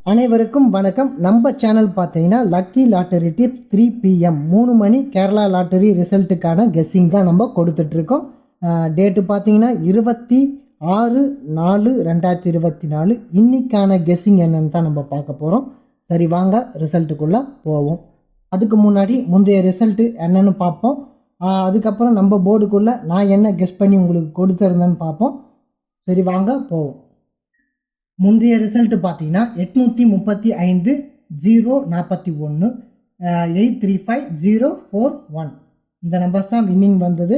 அனைவருக்கும் வணக்கம். நம்ம சேனல் பார்த்தீங்கன்னா லக்கி லாட்டரி டிப்ஸ் 3 PM 3 மணி கேரளா லாட்டரி ரிசல்ட்டுக்கான கெஸ்ஸிங் தான் நம்ம கொடுத்துட்ருக்கோம். டேட்டு பார்த்தீங்கன்னா 26/4/2024. இன்னைக்கான கெஸ்ஸிங் என்னன்னு தான் நம்ம பார்க்க போகிறோம். சரி, வாங்க ரிசல்ட்டுக்குள்ளே போவோம். அதுக்கு முன்னாடி முந்தைய ரிசல்ட்டு என்னன்னு பார்ப்போம். அதுக்கப்புறம் நம்ம போர்டுக்குள்ளே நான் என்ன கெஸ் பண்ணி உங்களுக்கு கொடுத்துருந்தேன்னு பார்ப்போம். சரி, வாங்க போவோம். முந்தைய ரிசல்ட் பார்த்தீங்கன்னா 835/041 835041 இந்த நம்பர்ஸ் தான் வின்னிங் வந்தது.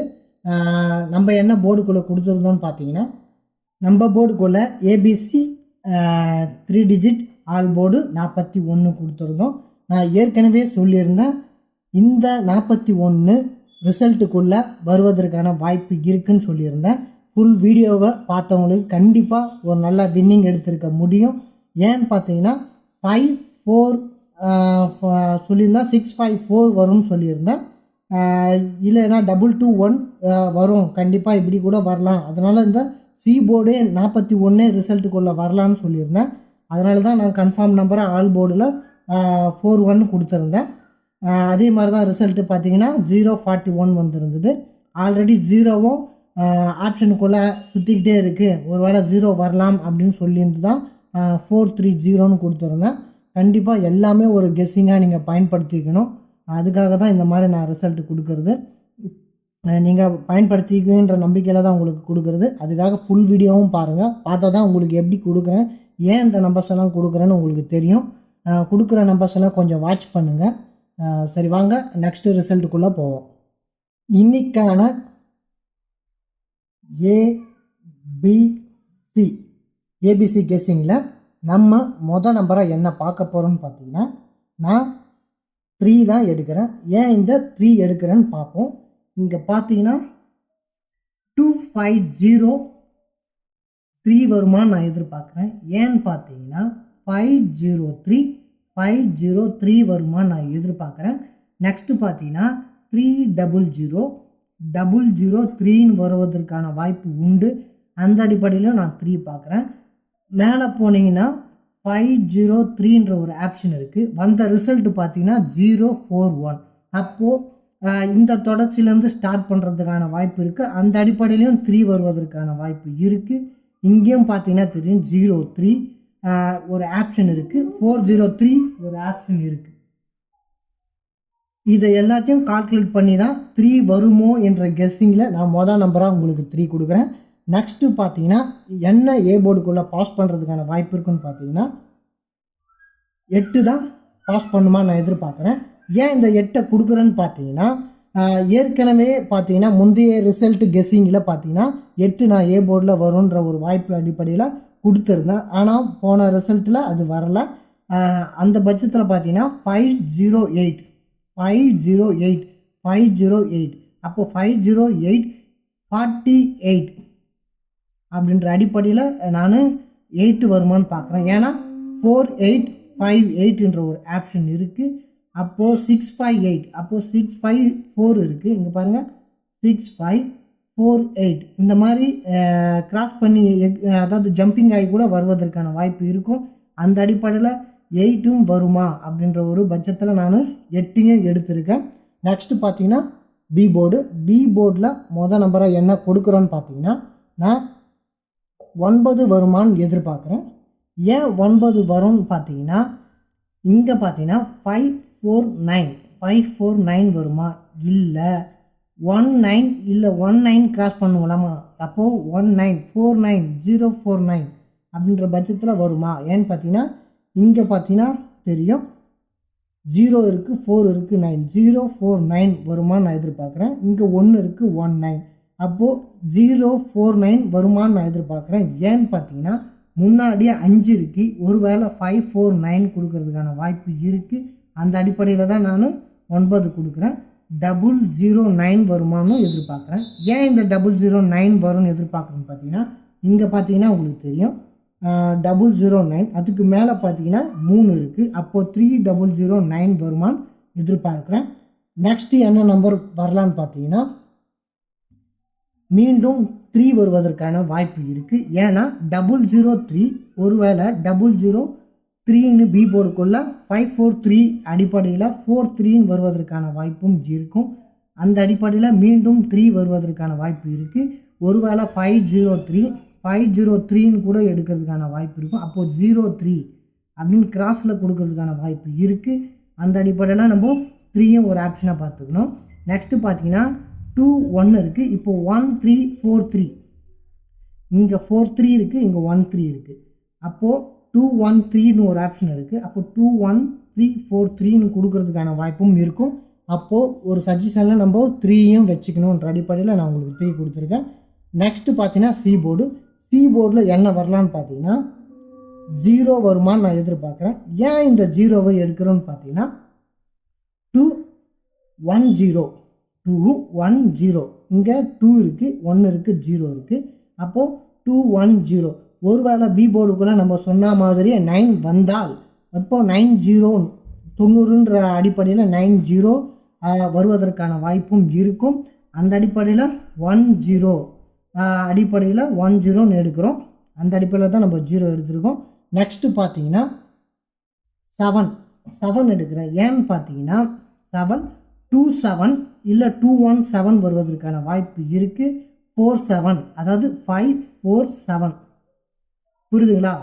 நம்ம என்ன போர்டுக்குள்ளே கொடுத்துருந்தோம்னு பார்த்தீங்கன்னா, நம்ம போர்டுக்குள்ளே ஏபிசி 3 டிஜிட் ஆல் போர்டு 41 கொடுத்துருந்தோம். நான் ஏற்கனவே சொல்லியிருந்தேன், இந்த 41 ரிசல்ட்டுக்குள்ளே வருவதற்கான வாய்ப்பு இருக்குன்னு சொல்லியிருந்தேன். ஃபுல் வீடியோவை பார்த்தவங்களுக்கு கண்டிப்பாக ஒரு நல்ல வின்னிங் எடுத்திருக்க முடியும். ஏன்னு பார்த்தீங்கன்னா 5-4 சொல்லியிருந்தேன், 654 வரும்னு சொல்லியிருந்தேன். இல்லைன்னா 221 வரும், கண்டிப்பாக இப்படி கூட வரலாம். அதனால் இந்த சி போர்டு 41 ரிசல்ட்டுக்குள்ளே வரலான்னு சொல்லியிருந்தேன். அதனால தான் நான் கன்ஃபார்ம் நம்பரை ஆல் போர்டில் 41 கொடுத்துருந்தேன். அதே மாதிரி தான் ரிசல்ட்டு பார்த்தீங்கன்னா 041 வந்துருந்தது. ஆல்ரெடி ஜீரோவும் ஆப்ஷனுக்குள்ளே சுற்றிக்கிட்டே இருக்குது, ஒருவேளை 0 வரலாம் அப்படின்னு சொல்லியிருந்து தான் 430ன்னு கொடுத்துருந்தேன். கண்டிப்பாக எல்லாமே ஒரு கெஸ்ஸிங்காக நீங்கள் பயன்படுத்திக்கணும். அதுக்காக தான் இந்த மாதிரி நான் ரிசல்ட்டு கொடுக்குறது. நீங்கள் பயன்படுத்திக்குன்ற நம்பிக்கையில் தான் உங்களுக்கு கொடுக்குறது. அதுக்காக ஃபுல் வீடியோவும் பாருங்கள். பார்த்தா தான் உங்களுக்கு எப்படி கொடுக்குறேன், ஏன் இந்த நம்பர்ஸ் எல்லாம் கொடுக்குறேன்னு உங்களுக்கு தெரியும். கொடுக்குற நம்பர்ஸ் எல்லாம் கொஞ்சம் வாட்ச் பண்ணுங்கள். சரி, வாங்க நெக்ஸ்ட்டு ரிசல்ட்டுக்குள்ளே போவோம். இன்னைக்கான ஏபிசி கெஸ்ஸிங்கில் நம்ம மொதல் நம்பராக என்ன பார்க்க போகிறோன்னு பார்த்தீங்கன்னா, நான் 3 தான் எடுக்கிறேன். ஏன் இந்த 3 எடுக்கிறேன்னு பார்ப்போம். இங்கே பார்த்தீங்கன்னா 2503 வருமானு நான் எதிர்பார்க்குறேன். ஏன்னு பார்த்தீங்கன்னா 503 வருமானு நான் எதிர்பார்க்குறேன். நெக்ஸ்ட்டு பார்த்தீங்கன்னா 3003 வருவதற்கான வாய்ப்பு உண்டு. அந்த அடிப்படையில் நான் 3 பார்க்குறேன். மேலே போனீங்கன்னா 503ன்ற ஒரு ஆப்ஷன் இருக்குது. வந்த ரிசல்ட் பார்த்தீங்கன்னா 041. அப்போது இந்த தொடர்ச்சியிலேருந்து ஸ்டார்ட் பண்ணுறதுக்கான வாய்ப்பு இருக்குது. அந்த அடிப்படையிலையும் 3 வருவதற்கான வாய்ப்பு இருக்குது. இங்கேயும் பார்த்தீங்கன்னா தெரியும் 03 ஒரு ஆப்ஷன் இருக்குது, 403 ஒரு ஆப்ஷன் இருக்குது. இதை எல்லாத்தையும் கால்குலேட் பண்ணி தான் 3 வருமோ என்ற கெஸ்ஸிங்கில் நான் மொதல் நம்பராக உங்களுக்கு 3 கொடுக்குறேன். நெக்ஸ்ட்டு பார்த்தீங்கன்னா என்ன ஏ போர்டுக்குள்ளே பாஸ் பண்ணுறதுக்கான வாய்ப்பு இருக்குன்னு பார்த்தீங்கன்னா 8 தான் பாஸ் பண்ணுமா நான் எதிர்பார்க்குறேன். ஏன் இந்த 8 கொடுக்குறேன்னு பார்த்தீங்கன்னா, ஏற்கனவே பார்த்தீங்கன்னா முந்தைய ரிசல்ட் கெஸ்ஸிங்கில் பார்த்தீங்கன்னா 8 நான் ஏ போர்டில் வரும்ன்ற ஒரு வாய்ப்பு அடிப்படையில் கொடுத்துருந்தேன். ஆனால் போன ரிசல்ட்டில் அது வரலை. அந்த பட்சத்தில் பார்த்தீங்கன்னா 508 அப்போ 508 48 அப்படின்ற அடிப்படையில் நான் 8 வருமானு பார்க்குறேன். ஏன்னா 4858ன்ற ஒரு ஆப்ஷன் இருக்குது. அப்போது 658, அப்போது 654 இருக்குது. இங்கே பாருங்கள் 6548 இந்த மாதிரி கிராஸ் பண்ணி அதாவது ஜம்பிங் ஆகி கூட வருவதற்கான வாய்ப்பு இருக்கும். அந்த அடிப்படையில் 8ம் வருமா அப்படின்ற ஒரு பட்சத்தில் நான் 8யும் எடுத்திருக்கேன். நெக்ஸ்ட்டு பார்த்தீங்கன்னா பி போர்டில் மொதல் நம்பராக என்ன கொடுக்குறோன்னு பார்த்தீங்கன்னா, நான் 9 வருமானு எதிர்பார்க்குறேன். ஏன் 9 வரும்னு பார்த்தீங்கன்னா, இங்கே பார்த்தீங்கன்னா 549 வருமா, இல்லை 19 கிராஸ் பண்ணுவலாமா, அப்போது 1949049 அப்படின்ற பட்சத்தில் வருமா. ஏன்னு பார்த்தீங்கன்னா இங்கே பார்த்தீங்கன்னா தெரியும் 0 இருக்குது, 4 இருக்குது, 9 049 வருமானு நான் எதிர்பார்க்குறேன். இங்கே 1 இருக்குது, 19, அப்போது 049 வருமானு நான் எதிர்பார்க்குறேன். ஏன்னு பார்த்தீங்கன்னா முன்னாடியே 5 இருக்குது, ஒருவேளை 549 கொடுக்கறதுக்கான வாய்ப்பு இருக்குது. அந்த அடிப்படையில் தான் நான் 9 கொடுக்குறேன். 009 வருமானு எதிர்பார்க்குறேன். ஏன் இந்த 009 வரும்னு எதிர்பார்க்குறேன்னு பார்த்தீங்கன்னா, இங்கே பார்த்தீங்கன்னா உங்களுக்கு தெரியும் 009, அதுக்கு மேலே பார்த்தீங்கன்னா 3 இருக்குது. அப்போது 3009 வருமானு எதிர்பார்க்குறேன். நெக்ஸ்ட்டு என்ன நம்பர் வரலான்னு பார்த்தீங்கன்னா, மீண்டும் 3 வருவதற்கான வாய்ப்பு இருக்குது. ஏன்னா 003 ஒருவேளை 00 3ன்னு பி போர்டுக்குள்ள 543 அடிப்படையில் 43 வருவதற்கான வாய்ப்பும் இருக்கும். அந்த அடிப்படையில் மீண்டும் 3 வருவதற்கான வாய்ப்பு இருக்குது. ஒருவேளை 503ன்னு கூட எடுக்கிறதுக்கான வாய்ப்பு இருக்கும். அப்போது 03 அப்படின்னு கிராஸில் கொடுக்கறதுக்கான வாய்ப்பு இருக்குது. அந்த அடிப்படையில் நம்ம 3யும் ஒரு ஆப்ஷனாக பார்த்துக்கணும். நெக்ஸ்ட்டு பார்த்தீங்கன்னா 21 இருக்குது. இப்போ 1343 இங்கே 43 இருக்குது, இங்கே 13 இருக்குது. அப்போது 213ன்னு ஒரு ஆப்ஷன் இருக்குது. அப்போது 21343ன்னு கொடுக்கறதுக்கான வாய்ப்பும் இருக்கும். அப்போது ஒரு சஜஷனில் நம்ம 3யும் வச்சுக்கணுன்ற அடிப்படையில் நான் உங்களுக்கு 3 கொடுத்துருக்கேன். நெக்ஸ்ட்டு பார்த்தீங்கன்னா சி போர்டில் என்ன வரலான்னு பார்த்தீங்கன்னா 0 வருமானு நான் எதிர்பார்க்குறேன். ஏன் இந்த 0வை எடுக்கிறோன்னு பார்த்தீங்கன்னா 210 இங்கே 2 இருக்குது, 1 இருக்குது, 0 இருக்குது. அப்போது 210 ஒருவேளை பி போர்டுக்குள்ளே நம்ம சொன்ன மாதிரியே 9 வந்தால் அப்போது 90ன்ற அடிப்படையில் 90 வருவதற்கான வாய்ப்பும் இருக்கும். அந்த அடிப்படையில் 10 அடிப்படையில் 10ன்னு எடுக்கிறோம். அந்த அடிப்படையில் தான் நம்ம 0 எடுத்துருக்கோம். நெக்ஸ்ட்டு பார்த்தீங்கன்னா 7 எடுக்கிறேன். ஏன்னு பார்த்தீங்கன்னா 727 இல்லை 217 வருவதற்கான வாய்ப்பு இருக்குது. 47 அதாவது 547 புரியுதுங்களா?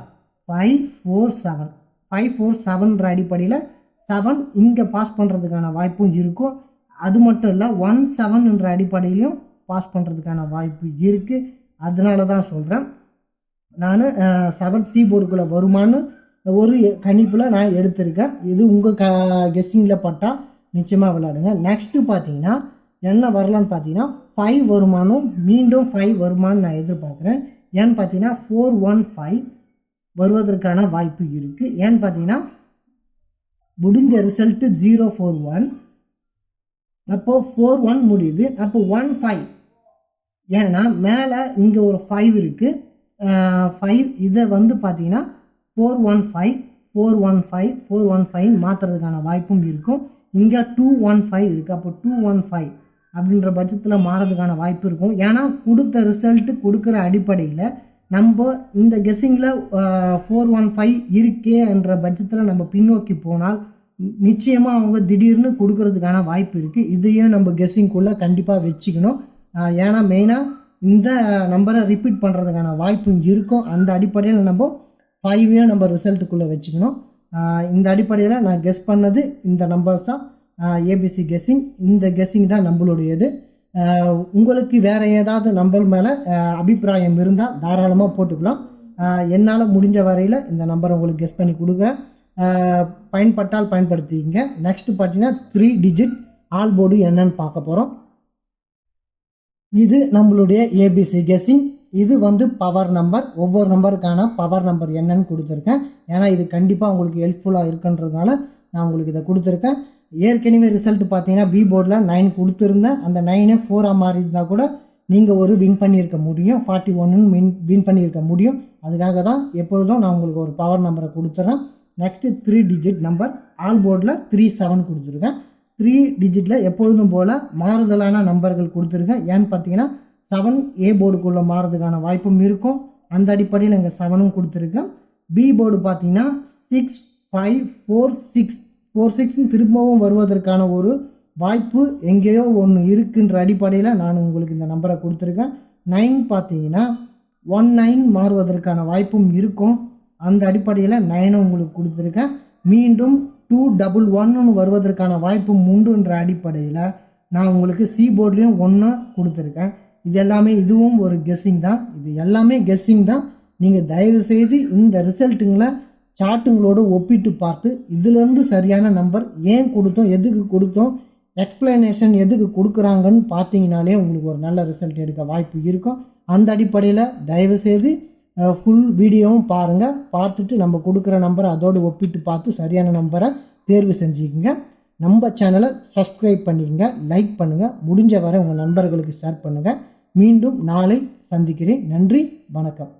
547ன்ற அடிப்படையில் 7 இங்கே பாஸ் பண்ணுறதுக்கான வாய்ப்பும் இருக்கும். அது மட்டும் இல்லை 17ன்ற அடிப்படையிலையும் பாஸ் பண்ணுறதுக்கான வாய்ப்பு இருக்குது. அதனால தான் சொல்கிறேன் நான் 7 சி போர்டுக்குள்ளே வருமானு ஒரு கணிப்பில் நான் எடுத்திருக்கேன். இது உங்கள் கெஸ்ஸிங்கில் பட்டால் நிச்சயமாக விளையாடுங்க. நெக்ஸ்ட்டு பார்த்தீங்கன்னா என்ன வரலான்னு பார்த்தீங்கன்னா 5 வருமானம், மீண்டும் 5 வருமானு நான் எதிர்பார்க்குறேன். ஏன்னு பார்த்தீங்கன்னா 415 வருவதற்கான வாய்ப்பு இருக்குது. ஏன்னு பார்த்தீங்கன்னா முடிஞ்ச ரிசல்ட்டு 041, அப்போது 41 முடியுது. அப்போ 15 ஏன்னா மேலே இங்கே ஒரு 5 இருக்குது, 5 இதை வந்து பார்த்தீங்கன்னா 415 மாற்றுறதுக்கான வாய்ப்பும் இருக்கும். இங்கே 215 இருக்குது. அப்போ 215 அப்படின்ற பட்சத்தில் மாறதுக்கான வாய்ப்பு இருக்கும். ஏன்னா கொடுத்த ரிசல்ட்டு கொடுக்குற அடிப்படையில் நம்ம இந்த கெஸ்ஸிங்கில் 415 இருக்கே என்ற பட்சத்தில் நம்ம பின்னோக்கி போனால் நிச்சயமாக அவங்க திடீர்னு கொடுக்கறதுக்கான வாய்ப்பு இருக்குது. இதையும் நம்ம கெஸ்ஸிங்குள்ளே கண்டிப்பாக வச்சுக்கணும். ஏன்னா மெயினாக இந்த நம்பரை ரிப்பீட் பண்ணுறதுக்கான வாய்ப்பு இருக்கும். அந்த அடிப்படையில் நம்ம 5யும் நம்ம ரிசல்ட்டுக்குள்ளே வச்சுக்கணும். இந்த அடிப்படையில் நான் கெஸ் பண்ணது இந்த நம்பர் தான், ஏபிசி கெஸ்ஸிங். இந்த கெஸ்ஸிங் தான் நம்மளுடையது. உங்களுக்கு வேறு ஏதாவது நம்பர் மேலே அபிப்பிராயம் இருந்தால் தாராளமாக போட்டுக்கலாம். என்னால் முடிஞ்ச வரையில் இந்த நம்பரை உங்களுக்கு கெஸ் பண்ணி கொடுக்குறேன். பயன்பட்டால் பயன்படுத்திங்க. நெக்ஸ்ட் பார்த்தீங்கன்னா 3 டிஜிட் ஆல் போர்டு என்னன்னு பார்க்க போகிறோம். இது நம்மளுடைய ஏபிசி கெஸ்ஸிங். இது வந்து பவர் நம்பர். ஒவ்வொரு நம்பருக்கான பவர் நம்பர் என்னன்னு கொடுத்துருக்கேன். ஏன்னா இது கண்டிப்பாக உங்களுக்கு ஹெல்ப்ஃபுல்லாக இருக்குன்றதுனால நான் உங்களுக்கு இதை கொடுத்துருக்கேன். ஏற்கனவே ரிசல்ட் பார்த்தீங்கன்னா பி போர்டில் 9 கொடுத்துருந்தேன். அந்த 9 4 மாறி இருந்தால் கூட நீங்கள் ஒரு வின் பண்ணியிருக்க முடியும், 41 வின் பண்ணியிருக்க முடியும். அதுக்காக தான் எப்பொழுதும் நான் உங்களுக்கு ஒரு பவர் நம்பரை கொடுத்துட்றேன். நெக்ஸ்ட்டு 3 டிஜிட் நம்பர் ஆல் போர்டில் 37 கொடுத்துருக்கேன். 3 டிஜிட்டில் எப்பொழுதும் போல் மாறுதலான நம்பர்கள் கொடுத்துருக்கேன். ஏன்னு பார்த்தீங்கன்னா 7 ஏ போர்டுக்குள்ளே மாறுறதுக்கான வாய்ப்பும் இருக்கும். அந்த அடிப்படையில் இங்கே 7ம் கொடுத்துருக்கேன். பி போர்டு பார்த்தீங்கன்னா 6 5 4 6 திரும்பவும் வருவதற்கான ஒரு வாய்ப்பு எங்கேயோ ஒன்று இருக்குன்ற அடிப்படையில் நான் உங்களுக்கு இந்த நம்பரை கொடுத்துருக்கேன். 9 பார்த்தீங்கன்னா 19 மாறுவதற்கான வாய்ப்பும் இருக்கும். அந்த அடிப்படையில் 9 உங்களுக்கு கொடுத்துருக்கேன். மீண்டும் 211 வருவதற்கான வாய்ப்பு உண்டுன்ற அடிப்படையில் நான் உங்களுக்கு சி போர்ட்லேயும் 1 கொடுத்துருக்கேன். இது எல்லாமே இதுவும் ஒரு கெஸ்ஸிங் தான். இது எல்லாமே கெஸ்ஸிங் தான். நீங்கள் தயவுசெய்து இந்த ரிசல்ட்டுங்களை சார்ட்டுங்களோடு ஒப்பிட்டு பார்த்து இதிலேருந்து சரியான நம்பர் ஏன் கொடுத்தோம், எதுக்கு கொடுத்தோம், எக்ஸ்பிளனேஷன் எதுக்கு கொடுக்குறாங்கன்னு பார்த்தீங்கனாலே உங்களுக்கு ஒரு நல்ல ரிசல்ட் எடுக்க வாய்ப்பு இருக்கும். அந்த அடிப்படையில் தயவுசெய்து ஃபுல் வீடியோவும் பாருங்கள். பார்த்துட்டு நம்ம கொடுக்குற நம்பரை அதோடு ஒப்பிட்டு பார்த்து சரியான நம்பரை தேர்வு செஞ்சுக்கோங்க. நம்ம சேனலை சப்ஸ்கிரைப் பண்ணிக்கங்க, லைக் பண்ணுங்கள், முடிஞ்ச வரை உங்கள் நண்பர்களுக்கு ஷேர் பண்ணுங்கள். மீண்டும் நாளை சந்திக்கிறேன். நன்றி, வணக்கம்.